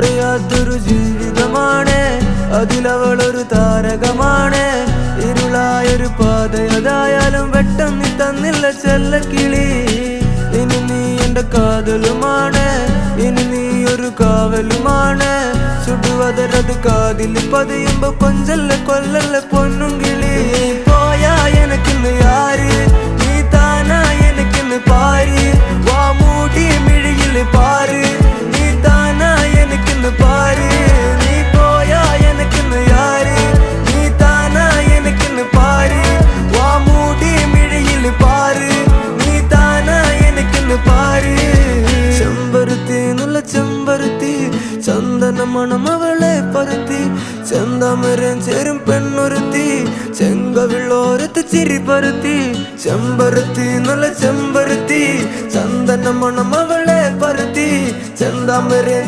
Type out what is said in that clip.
അറിയാത്തൊരു ജീവിതമാണ്, അതിലവളൊരു താരകമാണ്. ഇരുളായൊരു പാതയതായാലും വെട്ടം നീ തന്നില്ല ചെല്ലക്കിളി. ഇനി നീ എന്റെ കാതലുമാണ്, ഇനി നീ ഒരു കാവലുമാണ്. ചുടുവതരത് കാതിൽ പതിയുമ്പോ കൊഞ്ചല്ല കൊല്ലല്ല പൊന്നും കിളി. പോയാ എനക്കിന്ന് യാര്, നീ താനാ എനക്കിന്ന് പാര്. വാ മൂടി മിഴിയില് പാര്, നീ താനാ എനക്കിന്ന് പാര്. നീ പോയാ എനക്കിന്ന് യാര്, നീ താനാ എനക്കിന്ന് പാര്. വാ മൂടി മിഴിയില് പാര്, നീ താനാ എനക്കിന്ന് പാര്. ചെമ്പരുത്തി എന്നുള്ള ചെമ്പരുത്തി, ചന്ദന മണം അവളെ പരുത്തി. ചെന്താമരം ചേരും പെണ്ണൊരുത്തി, ചെങ്കവിള്ളോരത്ത് ചിരി പരുത്തി. ചെമ്പരുത്തി എന്നുള്ള ചെമ്പരുത്തി, ചന്ദന മണം അവളെ പരുത്തി. ചെന്താമരം